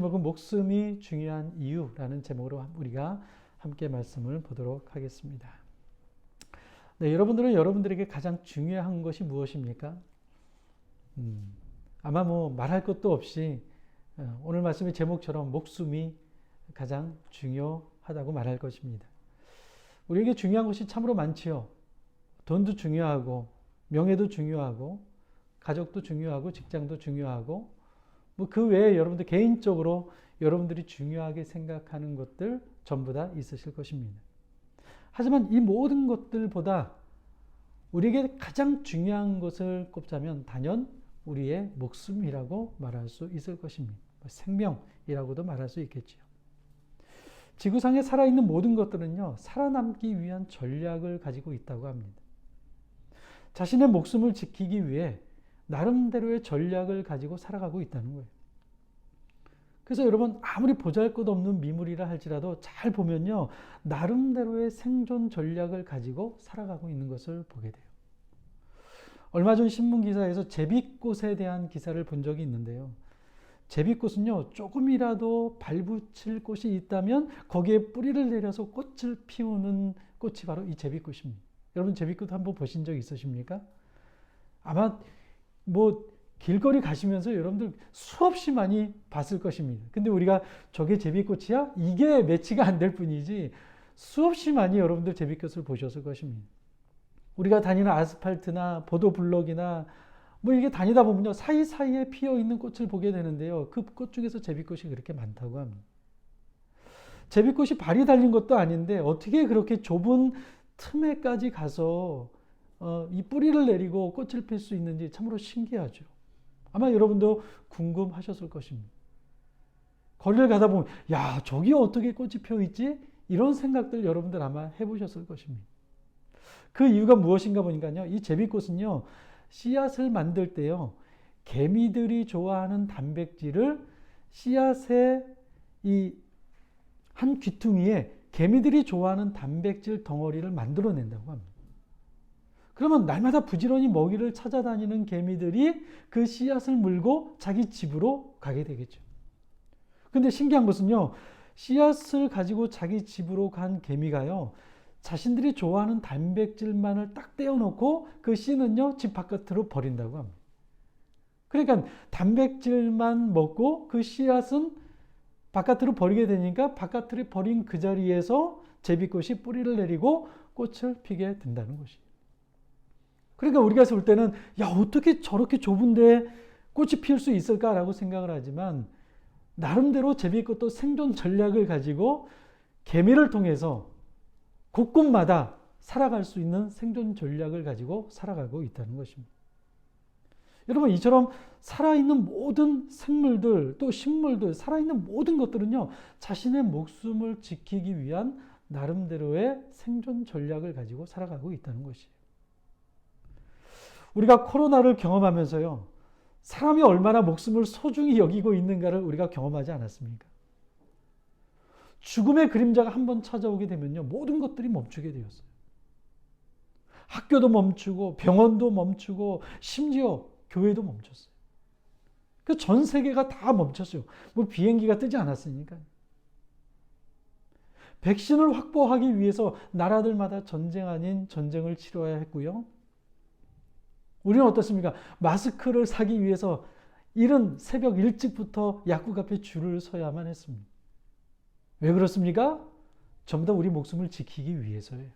제목은 목숨이 중요한 이유라는 제목으로 우리가 함께 말씀을 보도록 하겠습니다. 네, 여러분들은 여러분들에게 가장 중요한 것이 무엇입니까? 아마 말할 것도 없이 오늘 말씀의 제목처럼 목숨이 가장 중요하다고 말할 것입니다. 우리에게 중요한 것이 참으로 많지요. 돈도 중요하고 명예도 중요하고 가족도 중요하고 직장도 중요하고 그 외에 여러분들 개인적으로 여러분들이 중요하게 생각하는 것들 전부 다 있으실 것입니다. 하지만 이 모든 것들보다 우리에게 가장 중요한 것을 꼽자면 단연 우리의 목숨이라고 말할 수 있을 것입니다. 생명이라고도 말할 수 있겠지요. 지구상에 살아있는 모든 것들은요, 살아남기 위한 전략을 가지고 있다고 합니다. 자신의 목숨을 지키기 위해 나름대로의 전략을 가지고 살아가고 있다는 거예요. 그래서 여러분, 아무리 보잘것없는 미물이라 할지라도 잘 보면요, 나름대로의 생존 전략을 가지고 살아가고 있는 것을 보게 돼요. 얼마 전 신문 기사에서 제비꽃에 대한 기사를 본 적이 있는데요. 제비꽃은요, 조금이라도 발붙일 곳이 있다면 거기에 뿌리를 내려서 꽃을 피우는 꽃이 바로 이 제비꽃입니다. 여러분, 제비꽃 한번 보신 적 있으십니까? 아마 길거리 가시면서 여러분들 수없이 많이 봤을 것입니다. 근데 우리가 저게 제비꽃이야? 이게 매치가 안 될 뿐이지 수없이 많이 여러분들 제비꽃을 보셨을 것입니다. 우리가 다니는 아스팔트나 보도블럭이나 이게 다니다 보면요, 사이사이에 피어있는 꽃을 보게 되는데요. 그 꽃 중에서 제비꽃이 그렇게 많다고 합니다. 제비꽃이 발이 달린 것도 아닌데 어떻게 그렇게 좁은 틈에까지 가서 이 뿌리를 내리고 꽃을 필 수 있는지 참으로 신기하죠. 아마 여러분도 궁금하셨을 것입니다. 거리를 가다 보면 야, 저기 어떻게 꽃이 펴있지? 이런 생각들 여러분들 아마 해보셨을 것입니다. 그 이유가 무엇인가 보니까요, 이 제비꽃은요, 씨앗을 만들 때요, 개미들이 좋아하는 단백질을 씨앗의 이 한 귀퉁이에 개미들이 좋아하는 단백질 덩어리를 만들어낸다고 합니다. 그러면 날마다 부지런히 먹이를 찾아다니는 개미들이 그 씨앗을 물고 자기 집으로 가게 되겠죠. 근데 신기한 것은요, 씨앗을 가지고 자기 집으로 간 개미가요, 자신들이 좋아하는 단백질만을 딱 떼어놓고 그 씨는요, 집 바깥으로 버린다고 합니다. 그러니까 단백질만 먹고 그 씨앗은 바깥으로 버리게 되니까 바깥으로 버린 그 자리에서 제비꽃이 뿌리를 내리고 꽃을 피게 된다는 것이에요. 그러니까 우리가 볼 때는 야, 어떻게 저렇게 좁은데 꽃이 피울 수 있을까라고 생각을 하지만 나름대로 제비꽃도 생존 전략을 가지고 개미를 통해서 곳곳마다 살아갈 수 있는 생존 전략을 가지고 살아가고 있다는 것입니다. 여러분, 이처럼 살아있는 모든 생물들, 또 식물들, 살아있는 모든 것들은요, 자신의 목숨을 지키기 위한 나름대로의 생존 전략을 가지고 살아가고 있다는 것이에요. 우리가 코로나를 경험하면서요, 사람이 얼마나 목숨을 소중히 여기고 있는가를 우리가 경험하지 않았습니까? 죽음의 그림자가 한번 찾아오게 되면요, 모든 것들이 멈추게 되었어요. 학교도 멈추고 병원도 멈추고 심지어 교회도 멈췄어요. 그 전 세계가 다 멈췄어요. 비행기가 뜨지 않았으니까. 백신을 확보하기 위해서 나라들마다 전쟁 아닌 전쟁을 치러야 했고요. 우리는 어떻습니까? 마스크를 사기 위해서 이른 새벽 일찍부터 약국 앞에 줄을 서야만 했습니다. 왜 그렇습니까? 전부 다 우리 목숨을 지키기 위해서예요.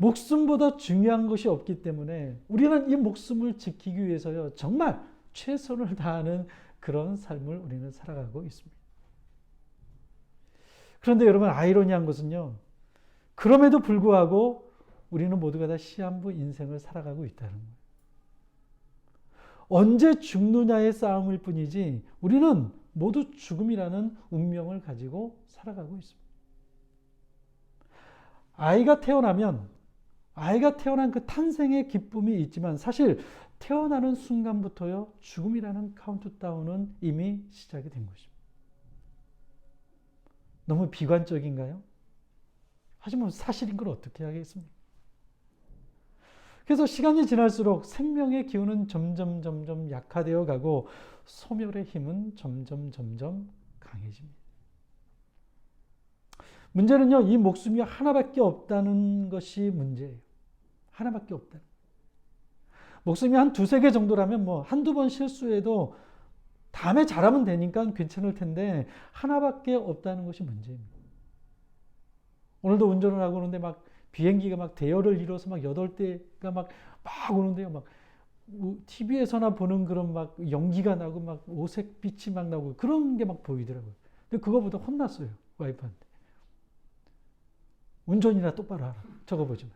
목숨보다 중요한 것이 없기 때문에 우리는 이 목숨을 지키기 위해서요, 정말 최선을 다하는 그런 삶을 우리는 살아가고 있습니다. 그런데 여러분, 아이러니한 것은요, 그럼에도 불구하고 우리는 모두가 다 시한부 인생을 살아가고 있다는 거예요. 언제 죽느냐의 싸움일 뿐이지 우리는 모두 죽음이라는 운명을 가지고 살아가고 있습니다. 아이가 태어난 그 탄생의 기쁨이 있지만 사실 태어나는 순간부터요, 죽음이라는 카운트다운은 이미 시작이 된 것입니다. 너무 비관적인가요? 하지만 사실인 걸 어떻게 하겠습니까? 그래서 시간이 지날수록 생명의 기운은 점점 약화되어 가고 소멸의 힘은 점점 강해집니다. 문제는요, 이 목숨이 하나밖에 없다는 것이 문제예요. 하나밖에 없다는. 목숨이 한 두세 개 정도라면 뭐 한두 번 실수해도 다음에 잘하면 되니까 괜찮을 텐데 하나밖에 없다는 것이 문제입니다. 오늘도 운전을 하고 오는데 막 비행기가 막 대열을 이뤄서 막 8대가 막 오는데요. 막 TV에서나 보는 그런 막 연기가 나고 막 오색빛이 막 나고 그런 게 막 보이더라고요. 근데 그거보다 혼났어요. 와이프한테. 운전이나 똑바로 하라. 저거 보지 마.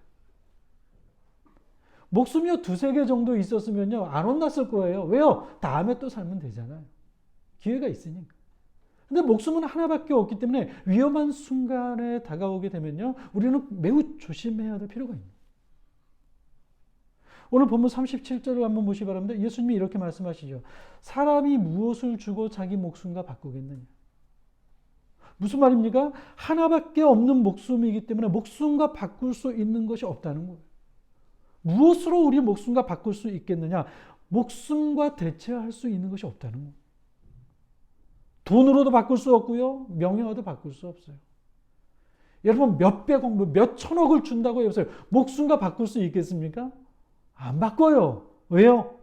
목숨이 두세 개 정도 있었으면요. 안 혼났을 거예요. 왜요? 다음에 또 살면 되잖아요. 기회가 있으니까. 근데 목숨은 하나밖에 없기 때문에 위험한 순간에 다가오게 되면요. 우리는 매우 조심해야 될 필요가 있습니다. 오늘 본문 37절을 한번 보시기 바랍니다. 예수님이 이렇게 말씀하시죠. 사람이 무엇을 주고 자기 목숨과 바꾸겠느냐. 무슨 말입니까? 하나밖에 없는 목숨이기 때문에 목숨과 바꿀 수 있는 것이 없다는 거예요. 무엇으로 우리 목숨과 바꿀 수 있겠느냐? 목숨과 대체할 수 있는 것이 없다는 거예요. 돈으로도 바꿀 수 없고요. 명예와도 바꿀 수 없어요. 여러분 몇백억, 몇천억을 준다고 해보세요. 목숨과 바꿀 수 있겠습니까? 안 바꿔요. 왜요?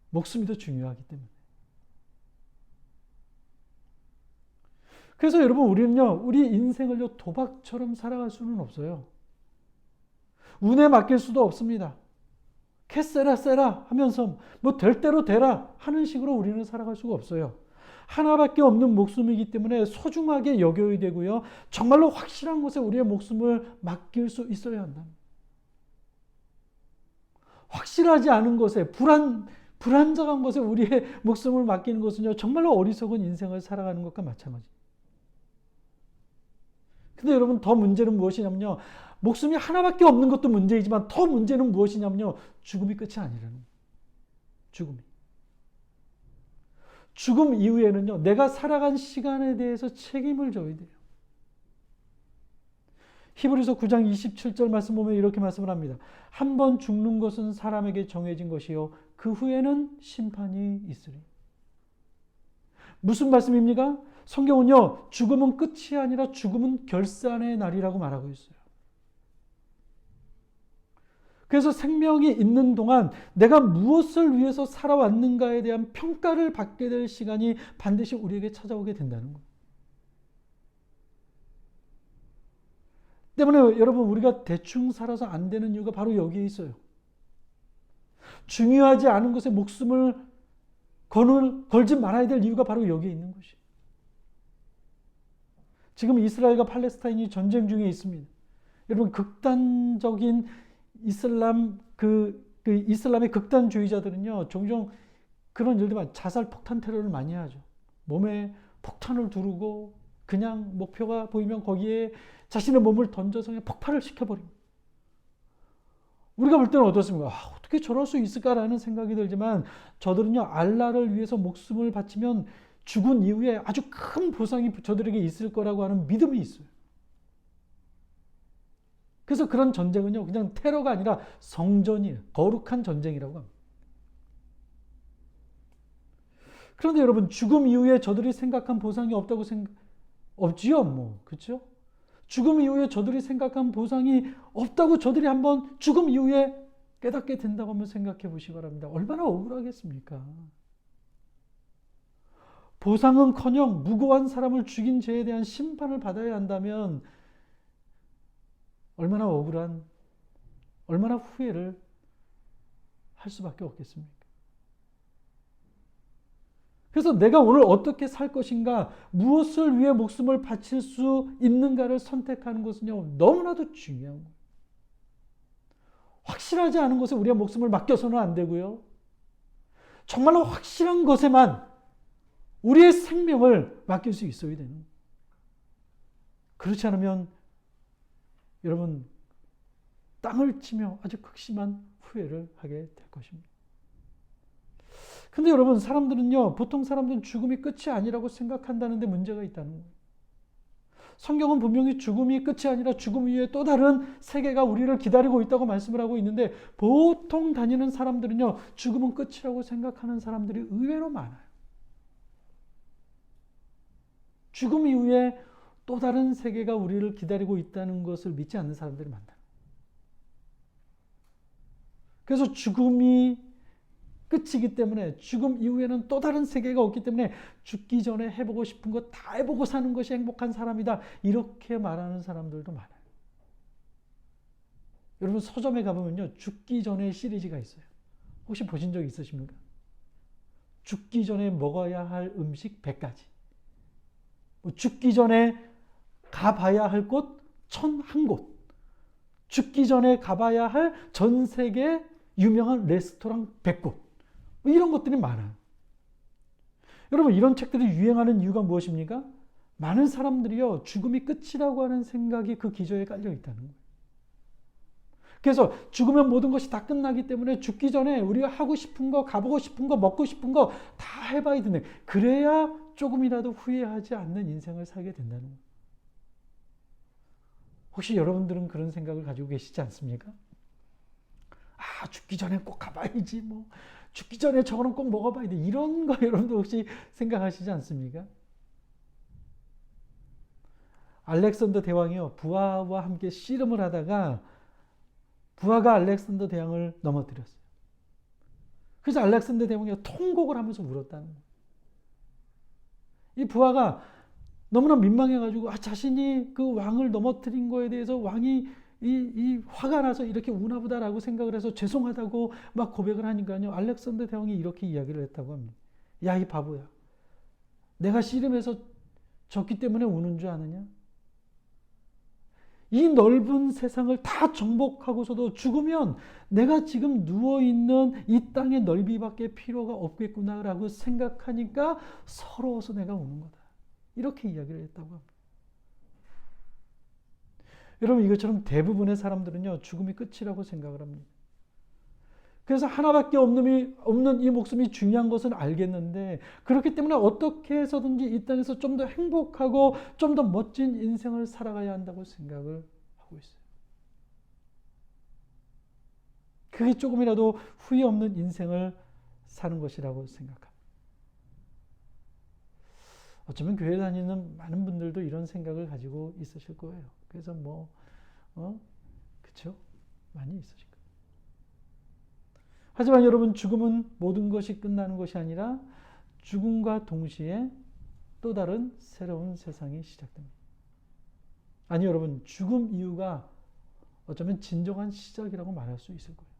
목숨이 더 중요하기 때문에. 그래서 여러분 우리는요. 우리 인생을요. 도박처럼 살아갈 수는 없어요. 운에 맡길 수도 없습니다. 캐세라 세라 하면서 뭐 될 대로 되라 하는 식으로 우리는 살아갈 수가 없어요. 하나밖에 없는 목숨이기 때문에 소중하게 여겨야 되고요. 정말로 확실한 곳에 우리의 목숨을 맡길 수 있어야 한다. 확실하지 않은 곳에 불안정한 곳에 우리의 목숨을 맡기는 것은요. 정말로 어리석은 인생을 살아가는 것과 마찬가지. 근데 여러분 더 문제는 무엇이냐면요. 목숨이 하나밖에 없는 것도 문제이지만 더 문제는 무엇이냐면요. 죽음이 끝이 아니라는 거예요. 죽음이. 죽음 이후에는요. 내가 살아간 시간에 대해서 책임을 져야 돼요. 히브리서 9장 27절 말씀 보면 이렇게 말씀을 합니다. 한 번 죽는 것은 사람에게 정해진 것이요. 그 후에는 심판이 있으리. 무슨 말씀입니까? 성경은요. 죽음은 끝이 아니라 죽음은 결산의 날이라고 말하고 있어요. 그래서 생명이 있는 동안 내가 무엇을 위해서 살아왔는가에 대한 평가를 받게 될 시간이 반드시 우리에게 찾아오게 된다는 거예요. 때문에 여러분 우리가 대충 살아서 안 되는 이유가 바로 여기에 있어요. 중요하지 않은 것에 목숨을 걸지 말아야 될 이유가 바로 여기에 있는 것이에요. 지금 이스라엘과 팔레스타인이 전쟁 중에 있습니다. 여러분 극단적인 이슬람의 극단주의자들은요, 종종 그런 일들만 자살 폭탄 테러를 많이 하죠. 몸에 폭탄을 두르고 그냥 목표가 보이면 거기에 자신의 몸을 던져서 그냥 폭발을 시켜버립니다. 우리가 볼 때는 어떻습니까? 어떻게 저럴 수 있을까라는 생각이 들지만 저들은요, 알라를 위해서 목숨을 바치면 죽은 이후에 아주 큰 보상이 저들에게 있을 거라고 하는 믿음이 있어요. 그래서 그런 전쟁은요, 그냥 테러가 아니라 성전이에요. 거룩한 전쟁이라고 합니다. 그런데 여러분, 죽음 이후에 저들이 생각한 보상이 없지요, 뭐. 그렇죠? 죽음 이후에 저들이 생각한 보상이 없다고 저들이 한번 죽음 이후에 깨닫게 된다고 한번 생각해 보시기 바랍니다. 얼마나 억울하겠습니까? 보상은커녕 무고한 사람을 죽인 죄에 대한 심판을 받아야 한다면 얼마나 얼마나 후회를 할 수밖에 없겠습니까? 그래서 내가 오늘 어떻게 살 것인가, 무엇을 위해 목숨을 바칠 수 있는가를 선택하는 것은요, 너무나도 중요한 거예요. 확실하지 않은 것에 우리의 목숨을 맡겨서는 안 되고요. 정말로 확실한 것에만 우리의 생명을 맡길 수 있어야 되는 거예요. 그렇지 않으면 여러분 땅을 치며 아주 극심한 후회를 하게 될 것입니다. 근데 여러분 보통 사람들은 죽음이 끝이 아니라고 생각한다는데 문제가 있다는 거예요. 성경은 분명히 죽음이 끝이 아니라 죽음 이후에 또 다른 세계가 우리를 기다리고 있다고 말씀을 하고 있는데 보통 다니는 사람들은요, 죽음은 끝이라고 생각하는 사람들이 의외로 많아요. 죽음 이후에 또 다른 세계가 우리를 기다리고 있다는 것을 믿지 않는 사람들이 많다. 그래서 죽음이 끝이기 때문에 죽음 이후에는 또 다른 세계가 없기 때문에 죽기 전에 해보고 싶은 거 다 해보고 사는 것이 행복한 사람이다. 이렇게 말하는 사람들도 많아요. 여러분 서점에 가보면요. 죽기 전에 시리즈가 있어요. 혹시 보신 적 있으십니까? 죽기 전에 먹어야 할 음식 100가지. 죽기 전에 가봐야 할 곳 1001곳. 죽기 전에 가봐야 할 전 세계 유명한 레스토랑 100곳. 이런 것들이 많아요. 여러분 이런 책들이 유행하는 이유가 무엇입니까? 많은 사람들이요. 죽음이 끝이라고 하는 생각이 그 기저에 깔려 있다는 거예요. 그래서 죽으면 모든 것이 다 끝나기 때문에 죽기 전에 우리가 하고 싶은 거, 가보고 싶은 거, 먹고 싶은 거 다 해봐야 된다. 그래야 조금이라도 후회하지 않는 인생을 살게 된다는 거예요. 혹시 여러분들은 그런 생각을 가지고 계시지 않습니까? 아, 죽기 전에 꼭 가봐야지, 뭐. 죽기 전에 저거는 꼭 먹어봐야 돼. 이런 거 여러분들 혹시 생각하시지 않습니까? 알렉산더 대왕이요. 부하와 함께 씨름을 하다가 부하가 알렉산더 대왕을 넘어뜨렸어요. 그래서 알렉산더 대왕이 통곡을 하면서 울었다는 거예요. 이 부하가 너무나 민망해가지고 자신이 그 왕을 넘어뜨린 거에 대해서 왕이 이 화가 나서 이렇게 우나보다라고 생각을 해서 죄송하다고 막 고백을 하니까요. 알렉산더 대왕이 이렇게 이야기를 했다고 합니다. 야, 이 바보야. 내가 씨름해서 졌기 때문에 우는 줄 아느냐? 이 넓은 세상을 다 정복하고서도 죽으면 내가 지금 누워있는 이 땅의 넓이밖에 필요가 없겠구나라고 생각하니까 서러워서 내가 우는 거다. 이렇게 이야기를 했다고 합니다. 여러분 이것처럼 대부분의 사람들은요. 죽음이 끝이라고 생각을 합니다. 그래서 하나밖에 없는 이 목숨이 중요한 것은 알겠는데 그렇기 때문에 어떻게 해서든지 이 땅에서 좀 더 행복하고 좀 더 멋진 인생을 살아가야 한다고 생각을 하고 있어요. 그게 조금이라도 후회 없는 인생을 사는 것이라고 생각합니다. 어쩌면 교회 다니는 많은 분들도 이런 생각을 가지고 있으실 거예요. 그래서 그쵸? 많이 있으실 거예요. 하지만 여러분 죽음은 모든 것이 끝나는 것이 아니라 죽음과 동시에 또 다른 새로운 세상이 시작됩니다. 아니 여러분 죽음 이후가 어쩌면 진정한 시작이라고 말할 수 있을 거예요.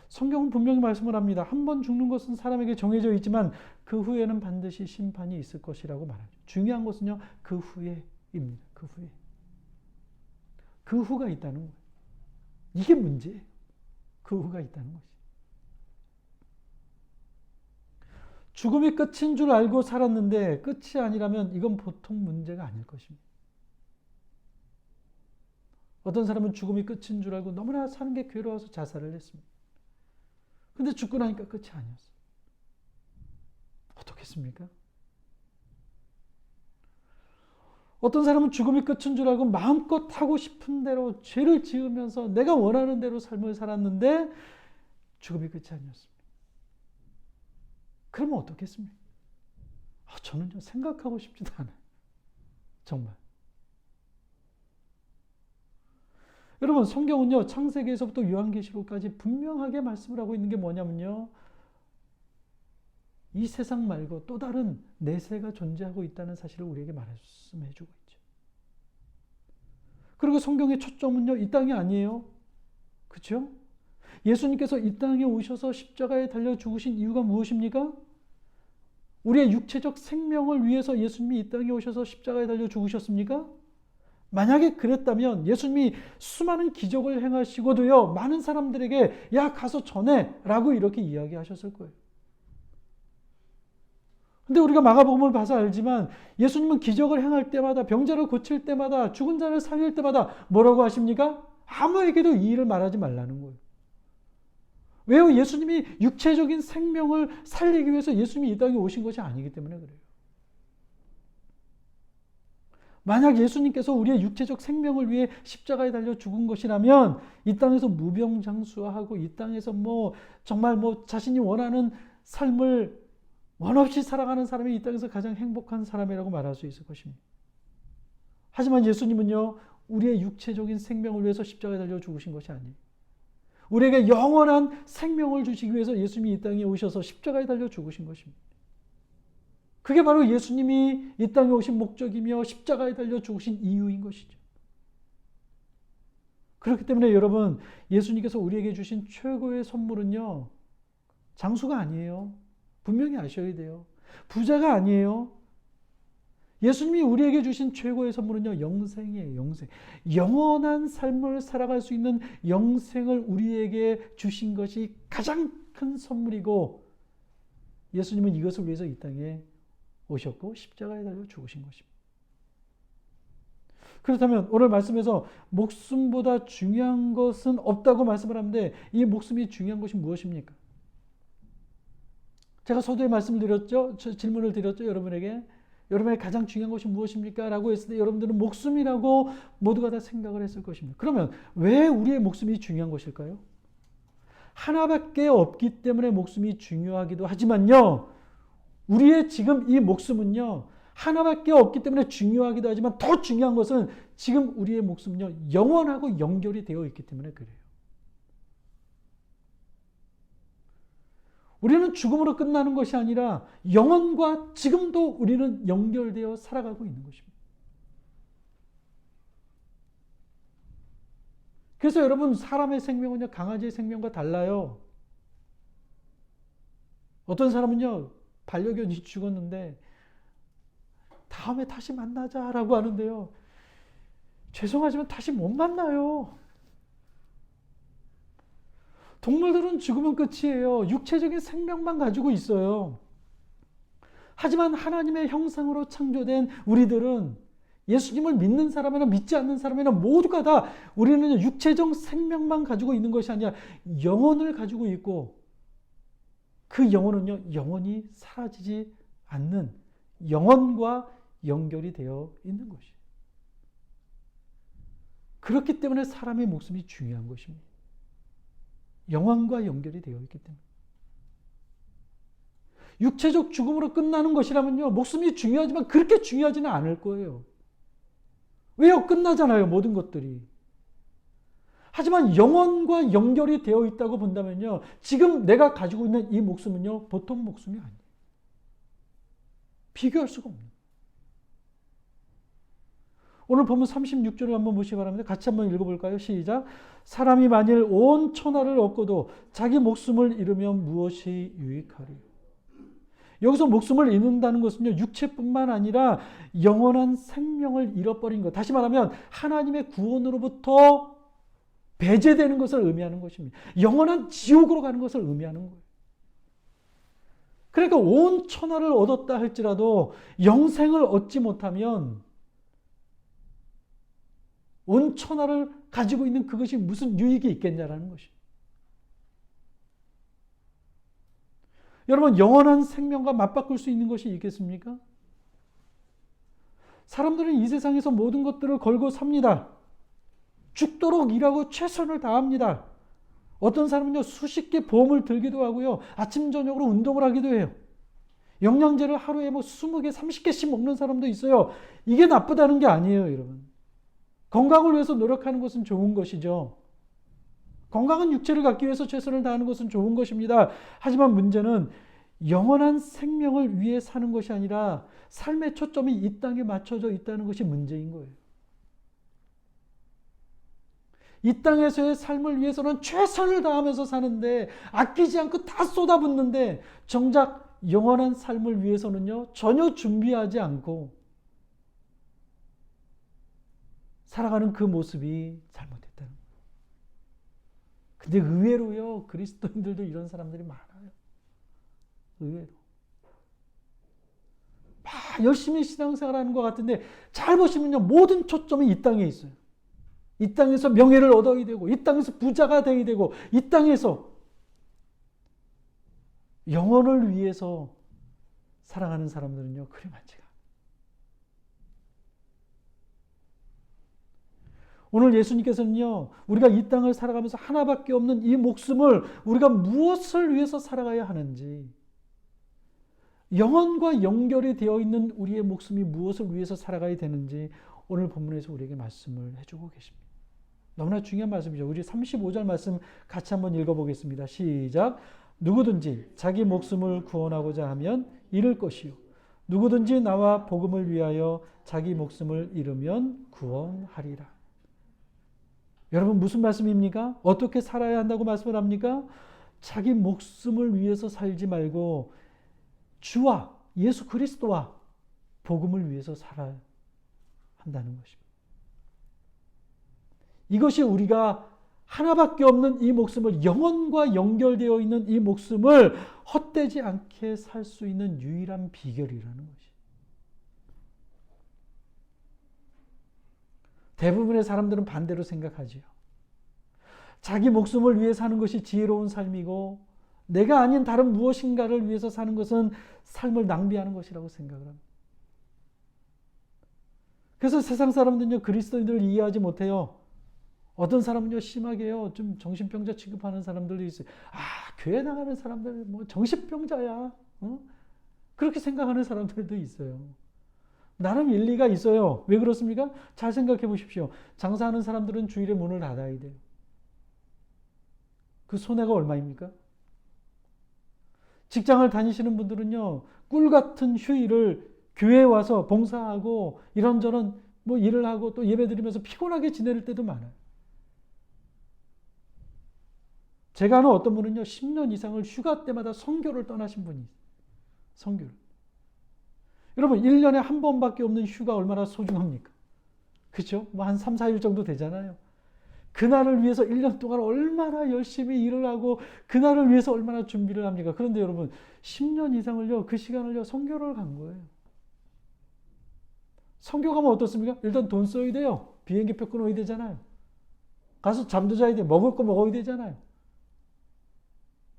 성경은 분명히 말씀을 합니다. 한 번 죽는 것은 사람에게 정해져 있지만 그 후에는 반드시 심판이 있을 것이라고 말하죠. 중요한 것은요. 그 후에입니다. 그 후에. 그 후가 있다는 거예요. 이게 문제예요. 그 후가 있다는 것이. 죽음이 끝인 줄 알고 살았는데 끝이 아니라면 이건 보통 문제가 아닐 것입니다. 어떤 사람은 죽음이 끝인 줄 알고 너무나 사는 게 괴로워서 자살을 했습니다. 근데 죽고 나니까 끝이 아니었어요. 어떻겠습니까? 어떤 사람은 죽음이 끝인 줄 알고 마음껏 하고 싶은 대로 죄를 지으면서 내가 원하는 대로 삶을 살았는데 죽음이 끝이 아니었습니다. 그러면 어떻겠습니까? 저는 생각하고 싶지도 않아요. 정말. 여러분 성경은요. 창세기에서부터 요한계시록까지 분명하게 말씀을 하고 있는 게 뭐냐면요. 이 세상 말고 또 다른 내세가 존재하고 있다는 사실을 우리에게 말씀해 주고 있죠. 그리고 성경의 초점은요. 이 땅이 아니에요. 그렇죠? 예수님께서 이 땅에 오셔서 십자가에 달려 죽으신 이유가 무엇입니까? 우리의 육체적 생명을 위해서 예수님이 이 땅에 오셔서 십자가에 달려 죽으셨습니까? 만약에 그랬다면 예수님이 수많은 기적을 행하시고도요. 많은 사람들에게 야 가서 전해 라고 이렇게 이야기하셨을 거예요. 근데 우리가 마가복음을 봐서 알지만 예수님은 기적을 행할 때마다 병자를 고칠 때마다 죽은 자를 살릴 때마다 뭐라고 하십니까? 아무에게도 이 일을 말하지 말라는 거예요. 왜요? 예수님이 육체적인 생명을 살리기 위해서 예수님이 이 땅에 오신 것이 아니기 때문에 그래요. 만약 예수님께서 우리의 육체적 생명을 위해 십자가에 달려 죽은 것이라면 이 땅에서 무병장수하고 이 땅에서 정말 자신이 원하는 삶을 원 없이 살아가는 사람이 이 땅에서 가장 행복한 사람이라고 말할 수 있을 것입니다. 하지만 예수님은요, 우리의 육체적인 생명을 위해서 십자가에 달려 죽으신 것이 아니에요. 우리에게 영원한 생명을 주시기 위해서 예수님이 이 땅에 오셔서 십자가에 달려 죽으신 것입니다. 그게 바로 예수님이 이 땅에 오신 목적이며 십자가에 달려 죽으신 이유인 것이죠. 그렇기 때문에 여러분, 예수님께서 우리에게 주신 최고의 선물은요, 장수가 아니에요. 분명히 아셔야 돼요. 부자가 아니에요. 예수님이 우리에게 주신 최고의 선물은요, 영생이에요. 영생. 영원한 삶을 살아갈 수 있는 영생을 우리에게 주신 것이 가장 큰 선물이고, 예수님은 이것을 위해서 이 땅에 오셨고 십자가에 달려 죽으신 것입니다. 그렇다면 오늘 말씀에서 목숨보다 중요한 것은 없다고 말씀을 하는데, 이 목숨이 중요한 것이 무엇입니까? 제가 서두에 말씀을 드렸죠. 질문을 드렸죠. 여러분에게 가장 중요한 것이 무엇입니까? 라고 했을 때 여러분들은 목숨이라고 모두가 다 생각을 했을 것입니다. 그러면 왜 우리의 목숨이 중요한 것일까요? 하나밖에 없기 때문에 목숨이 중요하기도 하지만요, 우리의 지금 이 목숨은요, 하나밖에 없기 때문에 중요하기도 하지만 더 중요한 것은 지금 우리의 목숨은요, 영원하고 연결이 되어 있기 때문에 그래요. 우리는 죽음으로 끝나는 것이 아니라 영원과 지금도 우리는 연결되어 살아가고 있는 것입니다. 그래서 여러분, 사람의 생명은요, 강아지의 생명과 달라요. 어떤 사람은요, 반려견이 죽었는데 다음에 다시 만나자라고 하는데요, 죄송하지만 다시 못 만나요. 동물들은 죽으면 끝이에요. 육체적인 생명만 가지고 있어요. 하지만 하나님의 형상으로 창조된 우리들은, 예수님을 믿는 사람이나 믿지 않는 사람이나 모두가 다, 우리는 육체적 생명만 가지고 있는 것이 아니라 영혼을 가지고 있고, 그 영혼은요, 영원히 사라지지 않는 영혼과 연결이 되어 있는 것이에요. 그렇기 때문에 사람의 목숨이 중요한 것입니다. 영혼과 연결이 되어 있기 때문에. 육체적 죽음으로 끝나는 것이라면요, 목숨이 중요하지만 그렇게 중요하지는 않을 거예요. 왜요? 끝나잖아요, 모든 것들이. 하지만 영혼과 연결이 되어 있다고 본다면요, 지금 내가 가지고 있는 이 목숨은요, 보통 목숨이 아니에요. 비교할 수가 없는. 오늘 본문 36절을 한번 보시기 바랍니다. 같이 한번 읽어볼까요? 시작. 사람이 만일 온 천하를 얻고도 자기 목숨을 잃으면 무엇이 유익하리요? 여기서 목숨을 잃는다는 것은요, 육체뿐만 아니라 영원한 생명을 잃어버린 것. 다시 말하면 하나님의 구원으로부터 배제되는 것을 의미하는 것입니다. 영원한 지옥으로 가는 것을 의미하는 거예요. 그러니까 온 천하를 얻었다 할지라도 영생을 얻지 못하면 온 천하를 가지고 있는 그것이 무슨 유익이 있겠냐라는 것이에요. 여러분, 영원한 생명과 맞바꿀 수 있는 것이 있겠습니까? 사람들은 이 세상에서 모든 것들을 걸고 삽니다. 죽도록 일하고 최선을 다합니다. 어떤 사람은요, 수십 개 보험을 들기도 하고요, 아침 저녁으로 운동을 하기도 해요. 영양제를 하루에 20개, 30개씩 먹는 사람도 있어요. 이게 나쁘다는 게 아니에요, 여러분. 건강을 위해서 노력하는 것은 좋은 것이죠. 건강한 육체를 갖기 위해서 최선을 다하는 것은 좋은 것입니다. 하지만 문제는 영원한 생명을 위해 사는 것이 아니라 삶의 초점이 이 땅에 맞춰져 있다는 것이 문제인 거예요. 이 땅에서의 삶을 위해서는 최선을 다하면서 사는데, 아끼지 않고 다 쏟아붓는데, 정작 영원한 삶을 위해서는요, 전혀 준비하지 않고 살아가는 그 모습이 잘못됐다는 거예요. 근데 의외로요, 그리스도인들도 이런 사람들이 많아요. 의외로. 막 열심히 신앙생활하는 것 같은데, 잘 보시면요, 모든 초점이 이 땅에 있어요. 이 땅에서 명예를 얻어야 되고, 이 땅에서 부자가 되어야 되고, 이 땅에서 영혼을 위해서 살아가는 사람들은요, 그리 많지가 않아요. 오늘 예수님께서는요, 우리가 이 땅을 살아가면서 하나밖에 없는 이 목숨을 우리가 무엇을 위해서 살아가야 하는지, 영혼과 연결이 되어 있는 우리의 목숨이 무엇을 위해서 살아가야 되는지 오늘 본문에서 우리에게 말씀을 해주고 계십니다. 너무나 중요한 말씀이죠. 우리 35절 말씀 같이 한번 읽어보겠습니다. 시작. 누구든지 자기 목숨을 구원하고자 하면 잃을 것이요. 누구든지 나와 복음을 위하여 자기 목숨을 잃으면 구원하리라. 여러분 무슨 말씀입니까? 어떻게 살아야 한다고 말씀을 합니까? 자기 목숨을 위해서 살지 말고 주와 예수 그리스도와 복음을 위해서 살아야 한다는 것입니다. 이것이 우리가 하나밖에 없는 이 목숨을, 영혼과 연결되어 있는 이 목숨을 헛되지 않게 살 수 있는 유일한 비결이라는 것이. 대부분의 사람들은 반대로 생각하지요. 자기 목숨을 위해 사는 것이 지혜로운 삶이고 내가 아닌 다른 무엇인가를 위해서 사는 것은 삶을 낭비하는 것이라고 생각을 합니다. 그래서 세상 사람들은요, 그리스도인들을 이해하지 못해요. 어떤 사람은요, 심하게요, 좀 정신병자 취급하는 사람들도 있어요. 아, 교회 나가는 사람들, 뭐, 정신병자야. 그렇게 생각하는 사람들도 있어요. 나름 일리가 있어요. 왜 그렇습니까? 잘 생각해 보십시오. 장사하는 사람들은 주일에 문을 닫아야 돼요. 그 손해가 얼마입니까? 직장을 다니시는 분들은요, 꿀 같은 휴일을 교회에 와서 봉사하고 이런저런 뭐 일을 하고 또 예배 드리면서 피곤하게 지낼 때도 많아요. 제가 아는 어떤 분은요, 10년 이상을 휴가 때마다 선교를 떠나신 분이 있어요. 선교를. 여러분, 1년에 한 번밖에 없는 휴가 얼마나 소중합니까? 그렇죠? 뭐 한 3, 4일 정도 되잖아요. 그날을 위해서 1년 동안 얼마나 열심히 일을 하고 그날을 위해서 얼마나 준비를 합니까? 그런데 여러분, 10년 이상을요, 그 시간을요, 선교를 간 거예요. 선교 가면 어떻습니까? 일단 돈 써야 돼요. 비행기표 끊어야 되잖아요. 가서 잠도 자야 돼요. 먹을 거 먹어야 되잖아요.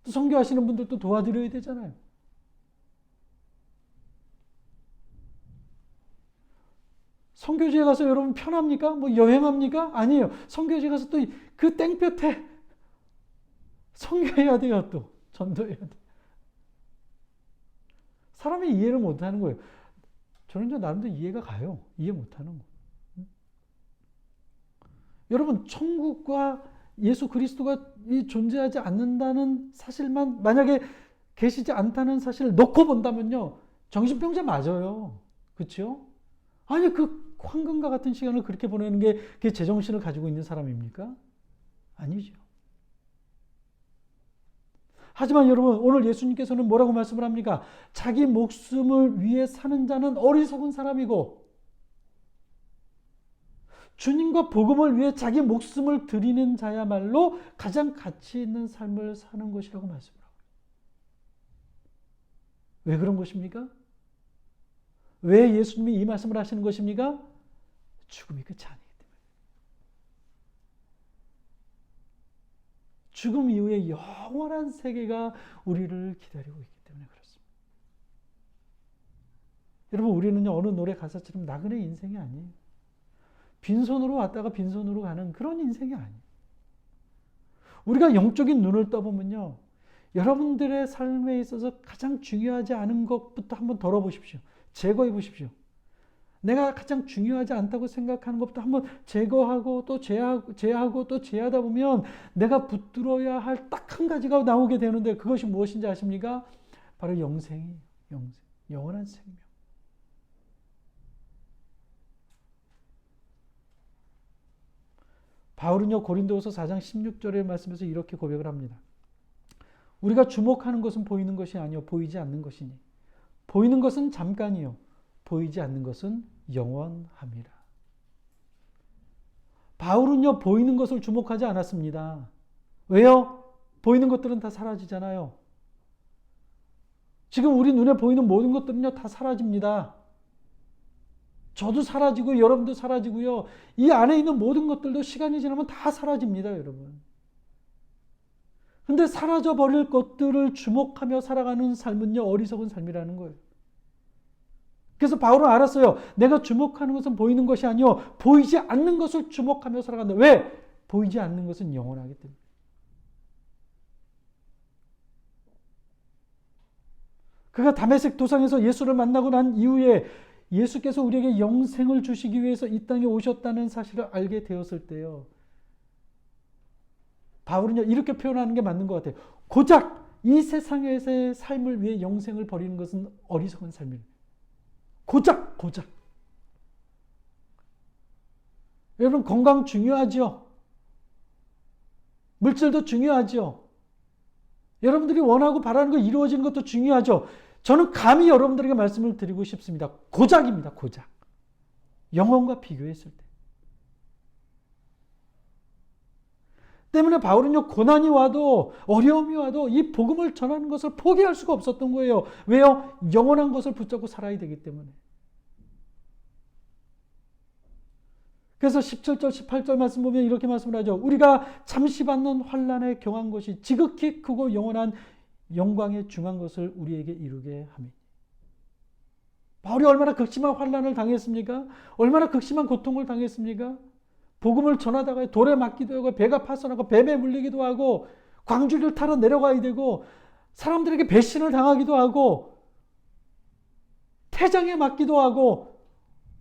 또 선교하시는 분들도 도와드려야 되잖아요. 선교지에 가서 여러분 편합니까? 뭐 여행합니까? 아니에요. 선교지에 가서 또 그 땡볕에 선교해야 돼요. 또 전도해야 돼요. 사람이 이해를 못하는 거예요. 저는 나름대로 이해가 가요. 이해 못하는 거. 여러분, 천국과 예수 그리스도가 존재하지 않는다는 사실만 만약에 계시지 않다는 사실을 놓고 본다면요, 정신병자 맞아요. 그렇죠? 아니, 그 황금과 같은 시간을 그렇게 보내는 게 그게 제정신을 가지고 있는 사람입니까? 아니죠. 하지만 여러분, 오늘 예수님께서는 뭐라고 말씀을 합니까? 자기 목숨을 위해 사는 자는 어리석은 사람이고 주님과 복음을 위해 자기 목숨을 드리는 자야말로 가장 가치 있는 삶을 사는 것이라고 말씀을 하고 있습니다. 왜 그런 것입니까? 왜 예수님이 이 말씀을 하시는 것입니까? 죽음이 끝이 아니기 때문에. 죽음 이후에 영원한 세계가 우리를 기다리고 있기 때문에 그렇습니다. 여러분, 우리는요, 어느 노래 가사처럼 나그네 인생이 아니에요. 빈손으로 왔다가 빈손으로 가는 그런 인생이 아니에요. 우리가 영적인 눈을 떠보면요, 여러분들의 삶에 있어서 가장 중요하지 않은 것부터 한번 덜어보십시오. 제거해 보십시오. 내가 가장 중요하지 않다고 생각하는 것부터 한번 제거하고 또 제하고 또 제하다 보면 내가 붙들어야 할 딱 한 가지가 나오게 되는데 그것이 무엇인지 아십니까? 바로 영생이에요. 영생. 영원한 생명. 바울은요, 고린도후서 4장 16절의 말씀에서 이렇게 고백을 합니다. 우리가 주목하는 것은 보이는 것이 아니요 보이지 않는 것이니 보이는 것은 잠깐이요 보이지 않는 것은 영원함이라. 바울은요, 보이는 것을 주목하지 않았습니다. 왜요? 보이는 것들은 다 사라지잖아요. 지금 우리 눈에 보이는 모든 것들은요, 다 사라집니다. 저도 사라지고 여러분도 사라지고요. 이 안에 있는 모든 것들도 시간이 지나면 다 사라집니다, 여러분. 근데 사라져버릴 것들을 주목하며 살아가는 삶은요, 어리석은 삶이라는 거예요. 그래서 바울은 알았어요. 내가 주목하는 것은 보이는 것이 아니요 보이지 않는 것을 주목하며 살아간다. 왜? 보이지 않는 것은 영원하기 때문에. 그가 다메섹 도상에서 예수를 만나고 난 이후에 예수께서 우리에게 영생을 주시기 위해서 이 땅에 오셨다는 사실을 알게 되었을 때요. 바울은요, 이렇게 표현하는 게 맞는 것 같아요. 고작 이 세상에서의 삶을 위해 영생을 버리는 것은 어리석은 삶입니다. 고작. 여러분, 건강 중요하죠? 물질도 중요하죠? 여러분들이 원하고 바라는 거 이루어지는 것도 중요하죠? 저는 감히 여러분들에게 말씀을 드리고 싶습니다. 고작입니다. 고작. 영혼과 비교했을 때. 때문에 바울은요, 고난이 와도 어려움이 와도 이 복음을 전하는 것을 포기할 수가 없었던 거예요. 왜요? 영원한 것을 붙잡고 살아야 되기 때문에. 그래서 17절, 18절 말씀 보면 이렇게 말씀을 하죠. 우리가 잠시 받는 환난에 경한 것이 지극히 크고 영원한 영광에 중한 것을 우리에게 이루게 하며. 바울이 얼마나 극심한 환난을 당했습니까? 얼마나 극심한 고통을 당했습니까? 복음을 전하다가 돌에 맞기도 하고 배가 파손하고 뱀에 물리기도 하고 광주리를 타러 내려가야 되고 사람들에게 배신을 당하기도 하고 태장에 맞기도 하고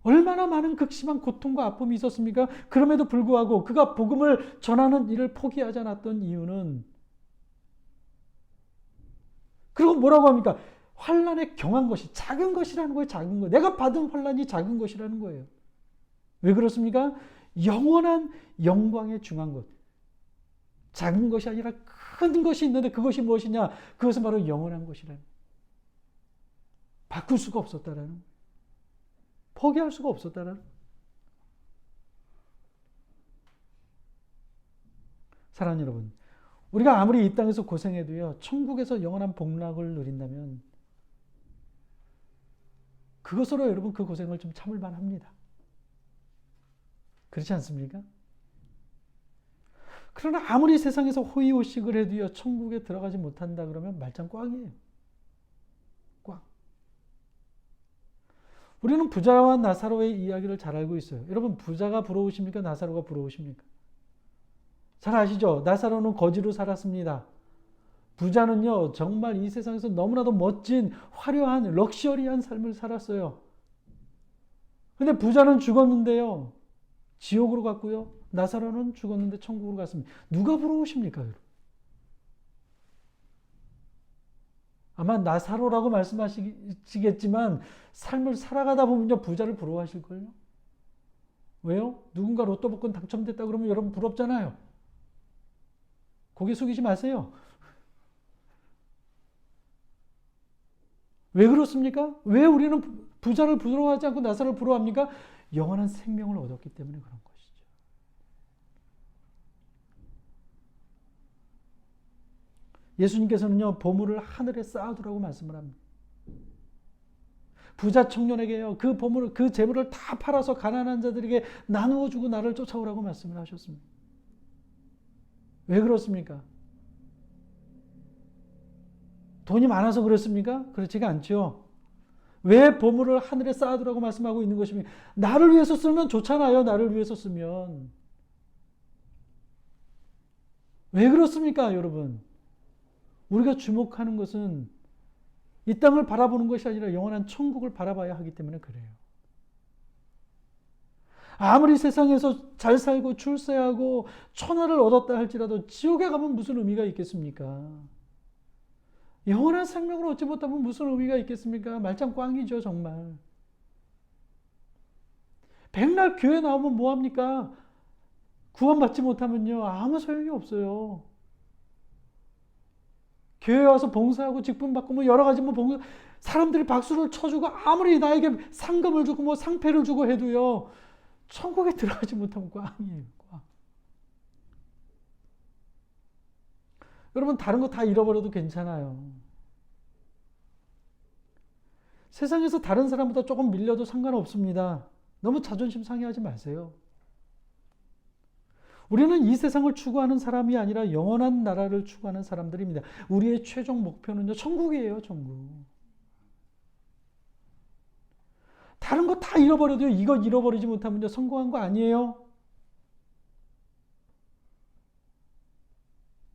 얼마나 많은 극심한 고통과 아픔이 있었습니까? 그럼에도 불구하고 그가 복음을 전하는 일을 포기하지 않았던 이유는, 그리고 뭐라고 합니까? 환난에 경한 것이 작은 것이라는 거예요. 작은 거. 내가 받은 환난이 작은 것이라는 거예요. 왜 그렇습니까? 영원한 영광에 중한 것. 작은 것이 아니라 큰 것이 있는데 그것이 무엇이냐? 그것은 바로 영원한 것이라는 거예요. 바꿀 수가 없었다라는 거예요. 포기할 수가 없었다라는 거예요. 사랑하는 여러분, 우리가 아무리 이 땅에서 고생해도요, 천국에서 영원한 복락을 누린다면 그것으로 여러분 그 고생을 좀 참을 만합니다. 그렇지 않습니까? 그러나 아무리 세상에서 호의호식을 해도요, 천국에 들어가지 못한다 그러면 말짱 꽝이에요. 꽝. 우리는 부자와 나사로의 이야기를 잘 알고 있어요. 여러분, 부자가 부러우십니까? 나사로가 부러우십니까? 잘 아시죠? 나사로는 거지로 살았습니다. 부자는요, 정말 이 세상에서 너무나도 멋진, 화려한, 럭셔리한 삶을 살았어요. 근데 부자는 죽었는데요, 지옥으로 갔고요. 나사로는 죽었는데 천국으로 갔습니다. 누가 부러우십니까, 여러분? 아마 나사로라고 말씀하시겠지만 삶을 살아가다 보면요, 부자를 부러워하실걸요? 왜요? 누군가 로또 복권 당첨됐다 그러면 여러분 부럽잖아요. 고개 숙이지 마세요. 왜 그렇습니까? 왜 우리는 부자를 부러워하지 않고 나사로를 부러워합니까? 영원한 생명을 얻었기 때문에 그런 것이죠. 예수님께서는요, 보물을 하늘에 쌓아두라고 말씀을 합니다. 부자 청년에게요, 그 보물을, 그 재물을 다 팔아서 가난한 자들에게 나누어 주고 나를 쫓아오라고 말씀을 하셨습니다. 왜 그렇습니까? 돈이 많아서 그렇습니까? 그렇지가 않죠. 왜 보물을 하늘에 쌓아두라고 말씀하고 있는 것입니까? 나를 위해서 쓰면 좋잖아요. 나를 위해서 쓰면. 왜 그렇습니까, 여러분? 우리가 주목하는 것은 이 땅을 바라보는 것이 아니라 영원한 천국을 바라봐야 하기 때문에 그래요. 아무리 세상에서 잘 살고 출세하고 천하를 얻었다 할지라도 지옥에 가면 무슨 의미가 있겠습니까? 영원한 생명을 얻지 못하면 무슨 의미가 있겠습니까? 말짱 꽝이죠, 정말. 백날 교회 나오면 뭐합니까? 구원받지 못하면요, 아무 소용이 없어요. 교회 와서 봉사하고 직분 받고 뭐 여러 가지 뭐 봉사, 사람들이 박수를 쳐주고 아무리 나에게 상금을 주고 뭐 상패를 주고 해도요, 천국에 들어가지 못하면 꽝이에요, 꽝. 여러분, 다른 거 다 잃어버려도 괜찮아요. 세상에서 다른 사람보다 조금 밀려도 상관없습니다. 너무 자존심 상해하지 마세요. 우리는 이 세상을 추구하는 사람이 아니라 영원한 나라를 추구하는 사람들입니다. 우리의 최종 목표는요, 천국이에요, 천국. 다른 거 다 잃어버려도 이거 잃어버리지 못하면요, 성공한 거 아니에요?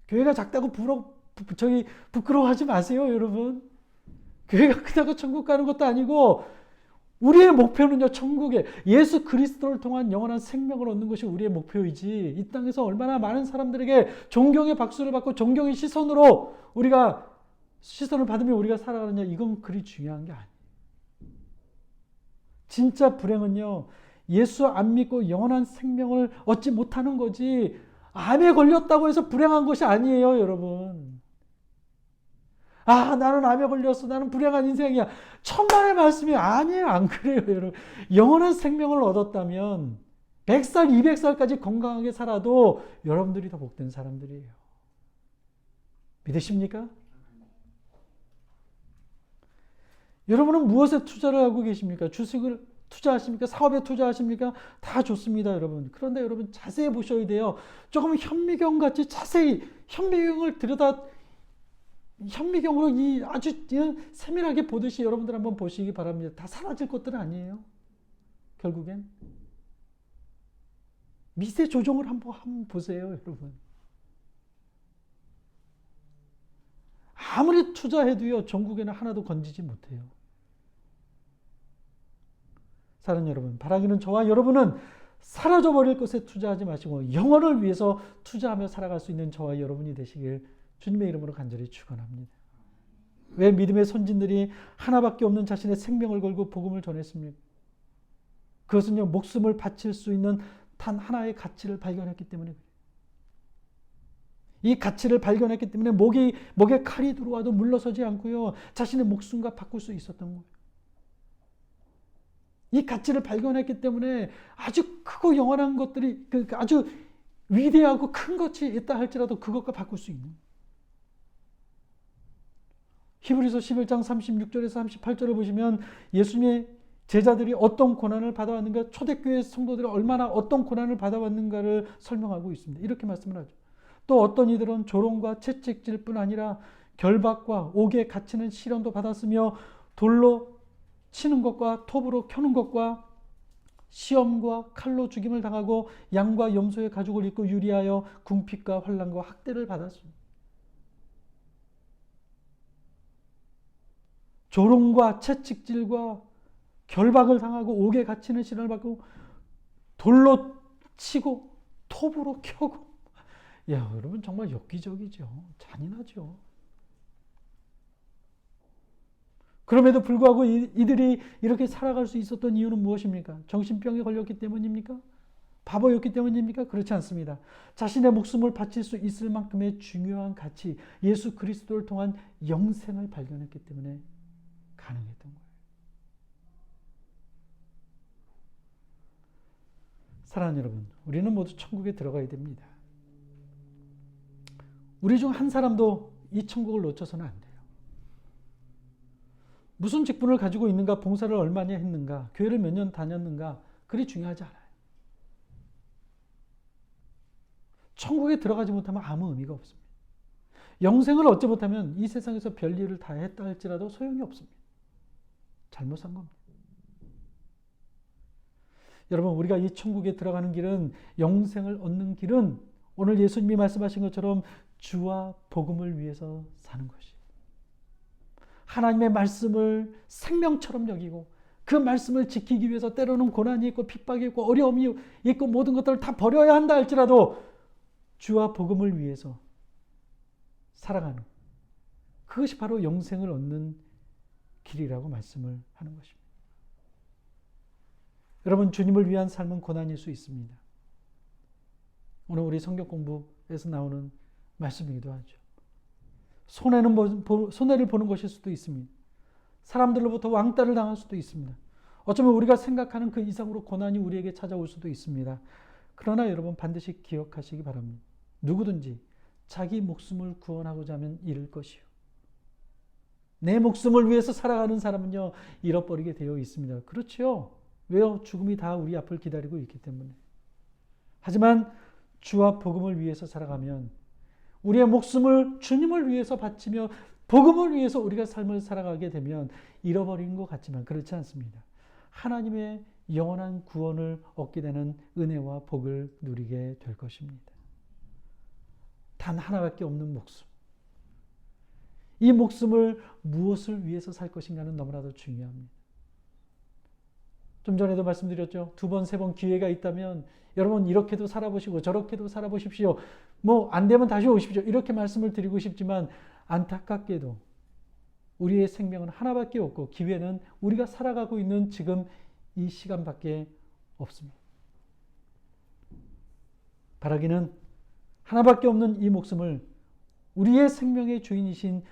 교회가 작다고 부끄러워하지 마세요, 여러분. 교회가 크다고 천국 가는 것도 아니고 우리의 목표는요, 천국에 예수 그리스도를 통한 영원한 생명을 얻는 것이 우리의 목표이지, 이 땅에서 얼마나 많은 사람들에게 존경의 박수를 받고 존경의 시선으로 우리가 시선을 받으며 우리가 살아가느냐, 이건 그리 중요한 게 아니에요. 진짜 불행은요, 예수 안 믿고 영원한 생명을 얻지 못하는 거지, 암에 걸렸다고 해서 불행한 것이 아니에요, 여러분. 아, 나는 암에 걸렸어. 나는 불행한 인생이야. 천만의 말씀이 아니에요. 안 그래요, 여러분. 영원한 생명을 얻었다면 100살, 200살까지 건강하게 살아도 여러분들이 더 복된 사람들이에요. 믿으십니까? 여러분은 무엇에 투자를 하고 계십니까? 주식을 투자하십니까? 사업에 투자하십니까? 다 좋습니다, 여러분. 그런데 여러분 자세히 보셔야 돼요. 조금 현미경같이 자세히 현미경을 현미경으로 아주 세밀하게 보듯이 여러분들 한번 보시기 바랍니다. 다 사라질 것들은 아니에요. 결국엔 미세 조정을 한번 보세요, 여러분. 아무리 투자해도요, 전국에는 하나도 건지지 못해요. 사랑하는 여러분, 바라기는 저와 여러분은 사라져버릴 것에 투자하지 마시고 영혼을 위해서 투자하며 살아갈 수 있는 저와 여러분이 되시길 주님의 이름으로 간절히 축원합니다. 왜 믿음의 선진들이 하나밖에 없는 자신의 생명을 걸고 복음을 전했습니까? 그것은요, 목숨을 바칠 수 있는 단 하나의 가치를 발견했기 때문에 그래요. 이 가치를 발견했기 때문에 목에 칼이 들어와도 물러서지 않고요, 자신의 목숨과 바꿀 수 있었던 거예요. 이 가치를 발견했기 때문에 아주 크고 영원한 것들이, 아주 위대하고 큰 것이 있다 할지라도 그것과 바꿀 수 있는. 히브리서 11장 36절에서 38절을 보시면 예수님의 제자들이 어떤 고난을 받아왔는가, 초대교회 성도들이 얼마나 어떤 고난을 받아왔는가를 설명하고 있습니다. 이렇게 말씀을 하죠. 또 어떤 이들은 조롱과 채찍질뿐 아니라 결박과 옥에 갇히는 시련도 받았으며 돌로 치는 것과 톱으로 켜는 것과 시험과 칼로 죽임을 당하고 양과 염소의 가죽을 입고 유리하여 궁핍과 환난과 학대를 받았습니다. 조롱과 채찍질과 결박을 당하고 옥에 갇히는 시련을 받고 돌로 치고 톱으로 켜고, 야, 여러분 정말 엽기적이죠. 잔인하죠. 그럼에도 불구하고 이들이 이렇게 살아갈 수 있었던 이유는 무엇입니까? 정신병에 걸렸기 때문입니까? 바보였기 때문입니까? 그렇지 않습니다. 자신의 목숨을 바칠 수 있을 만큼의 중요한 가치, 예수 그리스도를 통한 영생을 발견했기 때문에 가능했던 거예요. 사랑하는 여러분, 우리는 모두 천국에 들어가야 됩니다. 우리 중 한 사람도 이 천국을 놓쳐서는 안 돼요. 무슨 직분을 가지고 있는가, 봉사를 얼마나 했는가, 교회를 몇 년 다녔는가, 그리 중요하지 않아요. 천국에 들어가지 못하면 아무 의미가 없습니다. 영생을 얻지 못하면 이 세상에서 별일을 다 했다 할지라도 소용이 없습니다. 잘못 산 겁니다. 여러분, 우리가 이 천국에 들어가는 길은, 영생을 얻는 길은 오늘 예수님이 말씀하신 것처럼 주와 복음을 위해서 사는 것이에요. 하나님의 말씀을 생명처럼 여기고 그 말씀을 지키기 위해서 때로는 고난이 있고 핍박이 있고 어려움이 있고 모든 것들을 다 버려야 한다 할지라도 주와 복음을 위해서 살아가는, 그것이 바로 영생을 얻는 길이라고 말씀을 하는 것입니다. 여러분, 주님을 위한 삶은 고난일 수 있습니다. 오늘 우리 성경 공부에서 나오는 말씀이기도 하죠. 손해를 보는 것일 수도 있습니다. 사람들로부터 왕따를 당할 수도 있습니다. 어쩌면 우리가 생각하는 그 이상으로 고난이 우리에게 찾아올 수도 있습니다. 그러나 여러분 반드시 기억하시기 바랍니다. 누구든지 자기 목숨을 구원하고자 하면 잃을 것이요, 내 목숨을 위해서 살아가는 사람은요 잃어버리게 되어 있습니다. 그렇죠? 왜요? 죽음이 다 우리 앞을 기다리고 있기 때문에. 하지만 주와 복음을 위해서 살아가면, 우리의 목숨을 주님을 위해서 바치며 복음을 위해서 우리가 삶을 살아가게 되면 잃어버린 것 같지만 그렇지 않습니다. 하나님의 영원한 구원을 얻게 되는 은혜와 복을 누리게 될 것입니다. 단 하나밖에 없는 목숨. 이 목숨을 무엇을 위해서 살 것인가는 너무나도 중요합니다. 좀 전에도 말씀드렸죠. 2번, 3번 기회가 있다면 여러분 이렇게도 살아보시고 저렇게도 살아보십시오. 뭐 안 되면 다시 오십시오. 이렇게 말씀을 드리고 싶지만 안타깝게도 우리의 생명은 하나밖에 없고 기회는 우리가 살아가고 있는 지금 이 시간밖에 없습니다. 바라기는 하나밖에 없는 이 목숨을 우리의 생명의 주인이신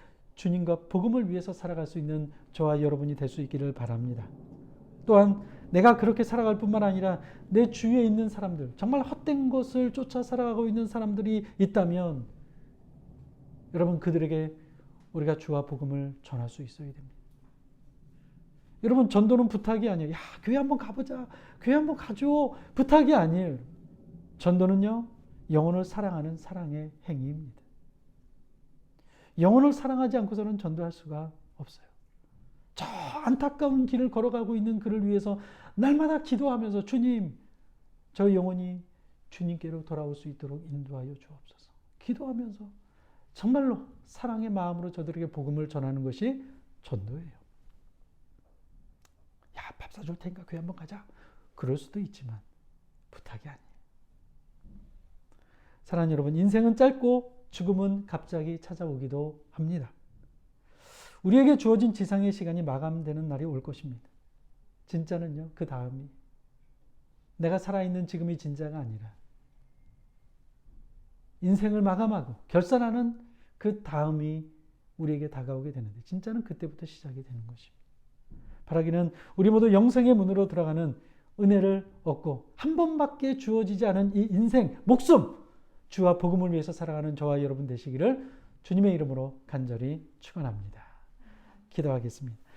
주님과 복음을 위해서 살아갈 수 있는 저와 여러분이 될 수 있기를 바랍니다. 또한 내가 그렇게 살아갈 뿐만 아니라 내 주위에 있는 사람들, 정말 헛된 것을 쫓아 살아가고 있는 사람들이 있다면 여러분 그들에게 우리가 주와 복음을 전할 수 있어야 됩니다. 여러분 전도는 부탁이 아니에요. 야, 교회 한번 가보자. 교회 한번 가줘. 부탁이 아니에요. 전도는요, 영혼을 사랑하는 사랑의 행위입니다. 영혼을 사랑하지 않고서는 전도할 수가 없어요. 저 안타까운 길을 걸어가고 있는 그를 위해서 날마다 기도하면서 주님, 저 영혼이 주님께로 돌아올 수 있도록 인도하여 주옵소서. 기도하면서 정말로 사랑의 마음으로 저들에게 복음을 전하는 것이 전도예요. 야, 밥 사줄 테니까 교회 한번 가자. 그럴 수도 있지만 부탁이 아니에요. 사랑하는 여러분, 인생은 짧고 죽음은 갑자기 찾아오기도 합니다. 우리에게 주어진 지상의 시간이 마감되는 날이 올 것입니다. 진짜는요, 그 다음이 내가 살아있는 지금이 진짜가 아니라 인생을 마감하고 결산하는 그 다음이 우리에게 다가오게 되는데 진짜는 그때부터 시작이 되는 것입니다. 바라기는 우리 모두 영생의 문으로 들어가는 은혜를 얻고 한 번밖에 주어지지 않은 이 인생, 목숨, 주와 복음을 위해서 살아가는 저와 여러분 되시기를 주님의 이름으로 간절히 축원합니다. 기도하겠습니다.